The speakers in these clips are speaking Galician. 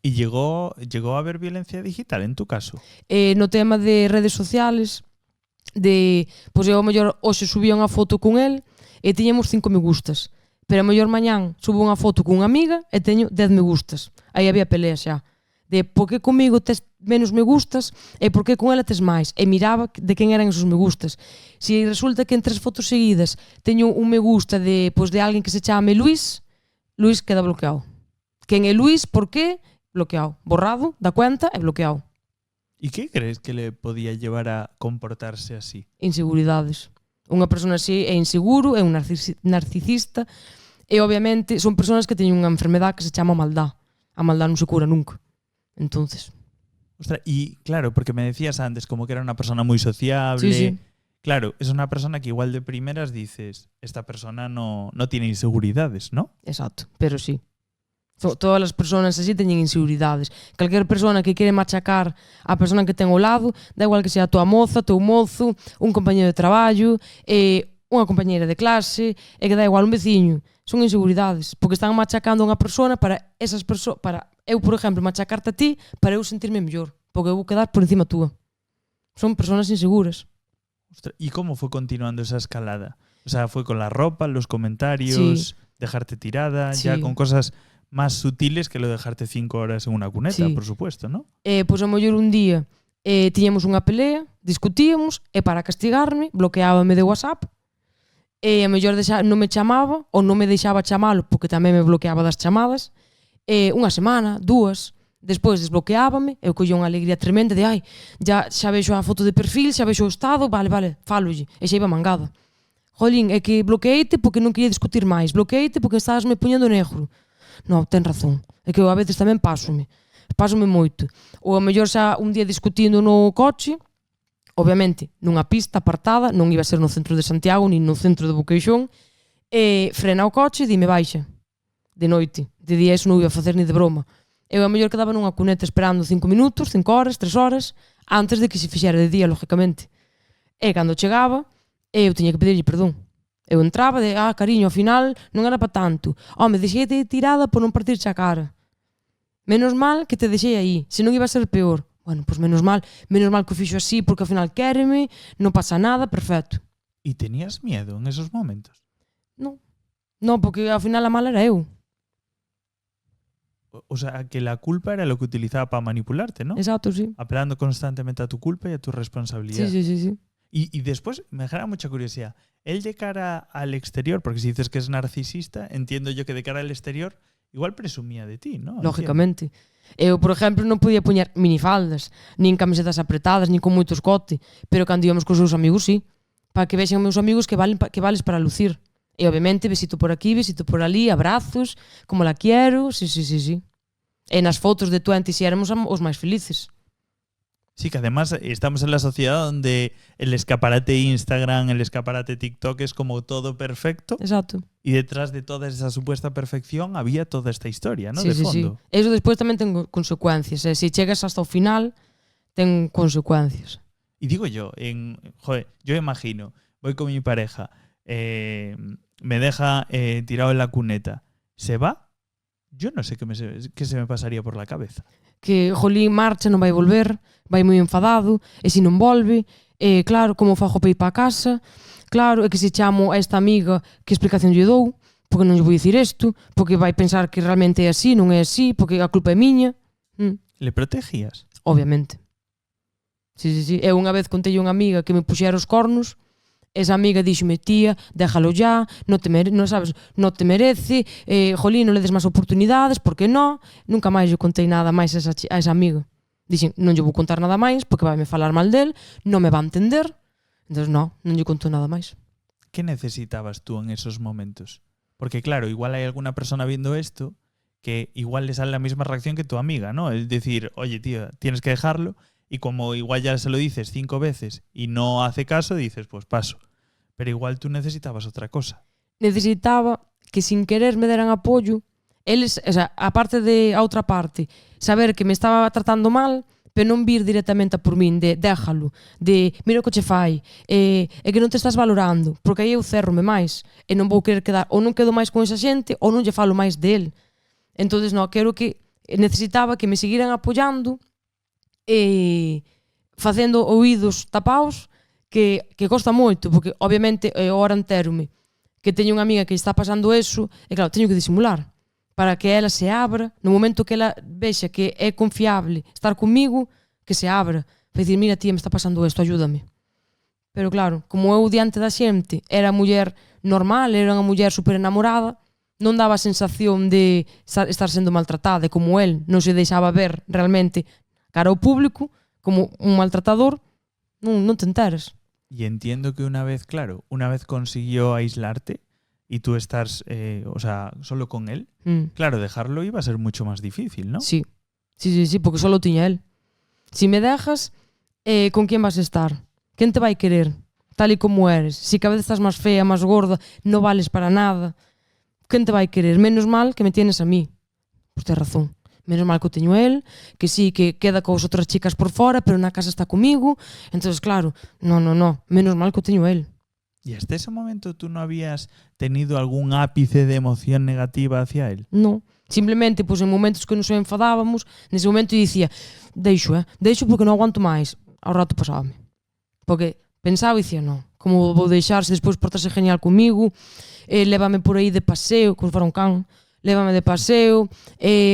¿Y llegó a haber violencia digital en tu caso? No tema de redes sociales, pois eu ao mellor hoxe subía unha foto con el e tiñamos 5 me gustas, pero ao mellor mañán subo unha foto con unha amiga e teño 10 me gustas. Aí había pelea xa. De por que comigo tes menos me gustas e por que con ela tes máis. E miraba de quen eran esos me gustas. Si resulta que en 3 fotos seguidas teño un me gusta de alguén que se chame Luís queda bloqueado. Quen é Luís, por que? Bloqueado. Borrado da cuenta e bloqueado. ¿Y qué crees que le podía llevar a comportarse así? Inseguridades. Unha persona así é inseguro, é un narcisista e obviamente son persoas que teñen unha enfermedade que se chama maldad. A maldad non se cura nunca. Entonces... Ostras, y claro, porque me decías antes como que era una persona muy sociable. Sí. Claro, es una persona que igual de primeras dices, esta persona no tiene inseguridades, ¿no? Exacto, pero sí. Todas as persoas así teñen inseguridades. Calquer persona que quere machacar a persona que ten ao lado, da igual que sea a tua moza, teu mozo, un compañeiro de traballo, unha compañeira de clase, e que da igual un veciño. Son inseguridades, porque están machacando a unha persona para esas persoas, para eu, por exemplo, machacarte a ti, para eu sentirme mellor, porque eu vou quedar por encima túa. Son persoas inseguras. Ostras, ¿y cómo fue continuando esa escalada? O sea, fue con la ropa, los comentarios, dejarte tirada, ya con cosas más sutiles que lo de dejarte 5 horas en una cuneta, por supuesto, ¿no? Pois a mellor un día tiñamos unha pelea, discutíamos, e para castigarme bloqueábame de WhatsApp, e a mellor non me chamaba ou non me deixaba chamalo porque tamén me bloqueaba das chamadas, unha semana, 2, despois desbloqueábame, eu collía unha alegría tremenda de xa vexo a foto de perfil, xa vexo o estado, vale, fálolle, e xa iba mangada. Jolín, é que bloqueeite porque non quería discutir máis, bloqueeite porque estabas me poñendo negro. Non, ten razón. É que eu a veces tamén pásome moito. Ou a mellor xa un día discutindo no coche, obviamente nunha pista apartada, non iba a ser no centro de Santiago nin no centro de Boqueixón, e frena o coche e dime baixa. De noite. De día eso non iba a facer ni de broma. Eu a mellor quedaba nunha cuneta esperando 5 minutos, 5 horas, 3 horas, antes de que se fixera de día, lógicamente. E cando chegaba, eu tiña que pedirlle perdón. Eu entraba de, cariño, ao final non era para tanto. Home, deixeite tirada por non partirche a cara. Menos mal que te deixei aí, se non iba a ser peor. Bueno, pois menos mal que o fixo así, porque ao final quéreme, non pasa nada, perfecto. ¿Y tenías miedo en esos momentos? No, porque ao final a mala era eu. O sea, que la culpa era lo que utilizaba para manipularte, ¿no? Exacto, sí. Apelando constantemente a tu culpa y a tu responsabilidad. Sí. Y después me genera mucha curiosidad. Él de cara al exterior, porque si dices que es narcisista, entiendo yo que de cara al exterior igual presumía de ti, ¿no? Lógicamente. Eu, por exemplo, non podía poñer minifaldas, nin camisetas apretadas, nin con moito escote, pero cando íamos cos seus amigos, sí. Para que vexan meus amigos que vales para lucir. E obviamente besito por aquí, besito por ali, abrazos, como la quiero, sí. E nas fotos de 20 si éramos os máis felices. Sí, que además estamos en la sociedad donde el escaparate Instagram, el escaparate TikTok es como todo perfecto. Exacto. Y detrás de toda esa supuesta perfección había toda esta historia, ¿no? Sí, de fondo. Sí. Eso despois tamén ten consecuencias. Si chegas hasta o final, ten consecuencias. Y digo yo, yo imagino, voy con mi pareja, me deja tirado en la cuneta, ¿se va? Yo no sé qué se me pasaría por la cabeza. Que jolín, marcha, non vai volver, vai moi enfadado, e se non volve, claro, como fago para ir para casa, claro, é que se chamo a esta amiga, que explicación lle dou, porque non lle vou dicir isto, porque vai pensar que realmente é así, non é así, porque a culpa é miña. Le protegías? Obviamente. Sí. Eu unha vez contei a unha amiga que me puxera os cornos, esa amiga díxome, tía, déjalo ya, non te merece, jolín, non le des máis oportunidades, porque non? Nunca máis lle contei nada máis a esa amiga. Dixen, non lle vou contar nada máis, porque vai me falar mal del, non me va a entender, entón non lle conto nada máis. ¿Qué necesitabas tú en esos momentos? Porque claro, igual hay alguna persona viendo esto que igual le sale la misma reacción que tu amiga, ¿no? Es decir, oye, tío, tienes que dejarlo, y como igual ya se lo dices 5 veces y no hace caso, dices, pues paso. Pero igual tú necesitabas otra cosa. Necesitaba que sin querer me deran apoyo. Eles, o sea, aparte de a outra parte, saber que me estaba tratando mal, pero non vir directamente a por min, de déjalo, de mira o que che fai, e que non te estás valorando, porque aí eu cerrome máis, e non vou querer quedar, ou non quedo máis con esa xente, ou non lle falo máis del. Entonces, non, quero que necesitaba que me seguiran apoyando e facendo oídos tapaos que costa moito, porque obviamente agora entérome que teño unha amiga que está pasando eso e claro, teño que disimular para que ela se abra, no momento que ela vexa que é confiable estar comigo, que se abra, para dicir, mira tía, me está pasando isto, ayúdame. Pero claro, como eu diante da xente era a muller normal, era unha muller super enamorada, non daba a sensación de estar sendo maltratada, e como el non se deixaba ver realmente cara ao público como un maltratador, non te enteres. Y entiendo que una vez consiguió aislarte y tú estás, solo con él, claro, dejarlo iba a ser mucho más difícil, ¿no? Sí, porque solo tiña él. Si me dejas, ¿con quién vas a estar? ¿Quién te vai querer? Tal y como eres. Si cada vez estás más fea, más gorda, no vales para nada. ¿Quién te vai querer? Menos mal que me tienes a mí. Pues tens razón. Menos mal que o teño él, que sí, que queda con as outras chicas por fora, pero na casa está comigo. Entonces, claro, no. Menos mal que o teño él. ¿Y hasta ese momento tú no habías tenido algún ápice de emoción negativa hacia él? No. Simplemente, pues, en momentos que nos enfadábamos, nese momento dicía, deixo porque non aguanto máis. Ao rato pasábame. Porque pensaba e dicía, non, como vou deixar se despois portase genial comigo, lévame por aí de paseo, como fora un can, lévame de paseo,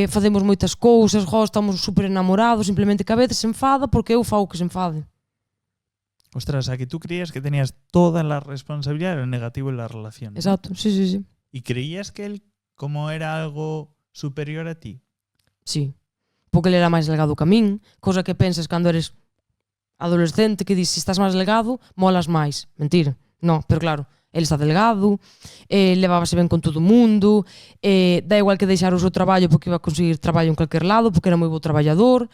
facemos moitas cousas, estamos super enamorados, simplemente que a veces se enfada porque eu fago que se enfade. Ostras, a que tú creías que tenías toda la responsabilidad de lo negativo en la relación, ¿no? Exacto, sí. ¿Y creías que él, como era algo superior a ti? Sí, porque ele era máis delgado que a min, cosa que pensas cando eres adolescente, que dices, se estás máis delgado, molas máis. Mentira, non, pero claro, ele está delgado, levábase ben con todo o mundo, dá igual que deixar o seu traballo porque iba a conseguir traballo en calquer lado, porque era moi bo traballador,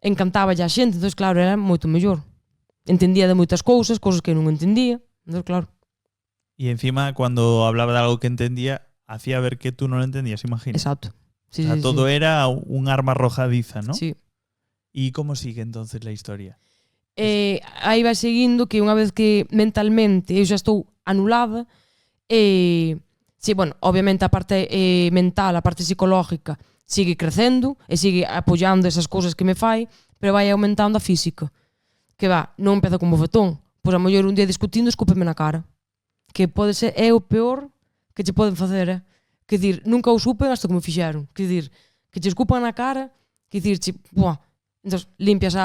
encantaba a xente, entón claro, era moito mellor. Entendía de moitas cousas que eu non entendía, entón claro. Y encima, cuando hablaba de algo que entendía, hacía ver que tú no lo entendías, imagino. Exacto. Sí, o sea, sí, todo sí. era un arma arrojadiza, ¿no? Sí. ¿Y cómo sigue entonces la historia? Aí vai seguindo que unha vez que mentalmente eu xa estou anulada, sí, bueno, obviamente a parte mental, a parte psicológica sigue crecendo e sigue apoiando esas cousas que me fai, pero vai aumentando a física. Que non empeza con bofetón, pois a mellor un día discutindo escúpeme na cara. Que pode ser, é o peor que che poden facer, Que dir, nunca o supen hasta que me fixeron. Que dir, que che escupan na cara, que dir, buah, entón limpias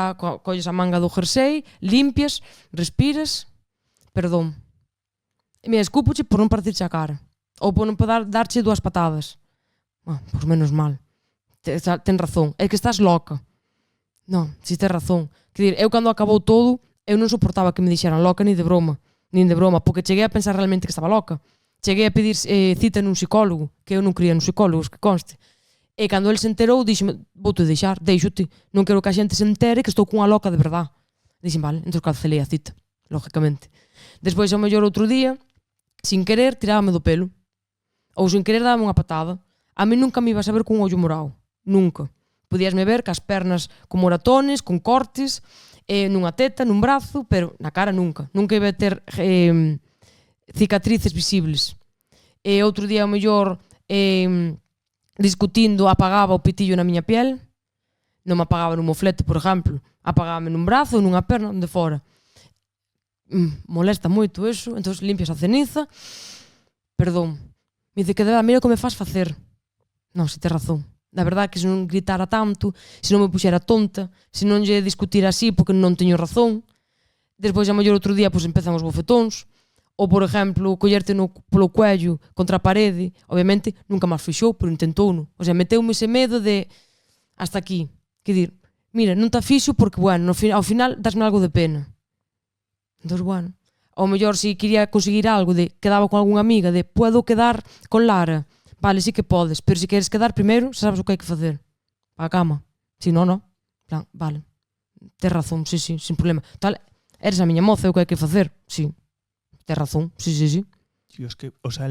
colles a manga do jersey, limpias, respiras, perdón. E me escúpoche por non partirche a cara. Ou por non poder darche 2 patadas. Pois menos mal. Ten razón. É que estás loca. Non, si tens razón. Que dir, eu cando acabou todo, eu non soportaba que me dixeran loca ni de broma, porque cheguei a pensar realmente que estaba loca. Cheguei a pedir cita nun psicólogo, que eu non creía nos psicólogos, que conste. E cando ele se enterou, dixeme, vou-te deixar, deixo-te, non quero que a xente se entere que estou cunha loca de verdad. Dixen, vale, entón cancelei a cita, lógicamente. Despois, ao mellor outro día, sin querer, tirábame do pelo. Ou sin querer, dábame unha patada. A mí nunca me ibas a ver cun ollo morado. Nunca. Podíasme ver cas pernas con moratones, con cortes, nunha teta, nun brazo, pero na cara nunca. Nunca iba a ter cicatrices visibles. E outro día, ao mellor, discutindo, apagaba o pitillo na miña piel. Non me apagaba nun moflete, por exemplo. Apagábame nun brazo, nunha perna, onde fora. Molesta moito eso. Entón limpias a ceniza. Perdón. Me dice que mira o que me faz facer. Non, se tes razón. Da verdade que se non gritara tanto, se non me puxera tonta, se non lle discutir así porque non teño razón. Despois, a mellor outro día, pois empezan os bofetóns. Ou, por exemplo, collerte polo cuello contra a parede. Obviamente, nunca máis fixou, pero intentouno. O sea, meteume ese medo de hasta aquí. Que dir, mira, non te fixo porque, bueno, ao final dasme algo de pena. Entón, bueno, ao mellor se quería conseguir algo de quedaba con algunha amiga de puedo quedar con Lara. Vale, sí que podes, pero se queres quedar primeiro, sabes o que hai que facer. Pa a cama. Si non, non. Plan, vale. Tes razón, sí, sin problema. Tal, eres a miña moza, o que hai que facer. Sí. Tes razón, sí. Dios, que, o sea,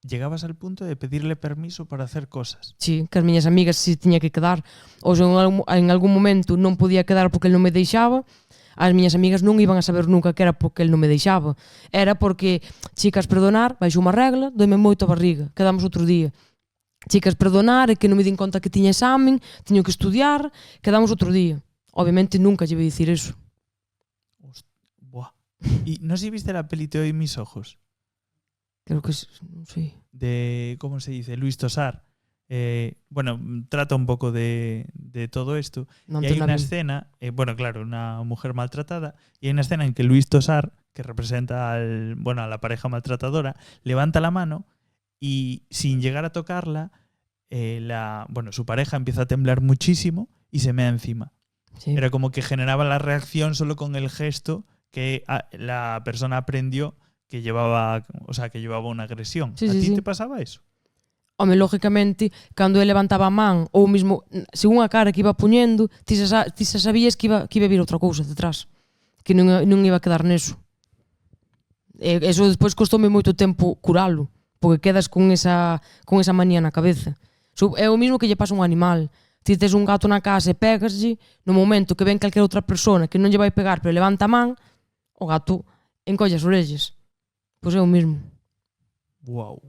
llegabas al punto de pedirle permiso para hacer cosas. Sí, que as miñas amigas si tiña que quedar. Ou se en algún momento non podía quedar porque el non me deixaba, as miñas amigas non iban a saber nunca que era porque el non me deixaba. Era porque, chicas, perdonar, baixo unha regla, doime moito a barriga, quedamos outro día. chicas, perdonar, e que non me din conta que tiña examen, tiño que estudiar, quedamos outro día. Obviamente nunca lle voy a dicir eso. Buah. ¿Y no sé si viste la peli Te doy mis ojos? Creo que non sei. De, ¿cómo se dice? Luis Tosar. Bueno, trata un poco de todo esto. Non Y hay te la una vi. escena, bueno, claro, una mujer maltratada, y hay una escena en que Luis Tosar, que representa a la pareja maltratadora, levanta la mano y sin llegar a tocarla, su pareja empieza a temblar muchísimo y se mea encima. Sí. Era como que generaba la reacción solo con el gesto que la persona aprendió que llevaba una agresión. Sí, ¿A sí, ti sí. te pasaba eso? Home, lógicamente, cando ele levantaba a man, ou mesmo, según a cara que iba poñendo, ti xa sabías que iba a vir outra cousa detrás. Que non iba a quedar neso. E eso despois costoume moito tempo curalo, porque quedas con esa manía na cabeza. É o mismo que lle pasa a un animal. Ti tes un gato na casa e pégaslle, no momento que ven calquera outra persona que non lle vai pegar, pero levanta a man, o gato encolle as orellas. Pois é o mismo. Wow.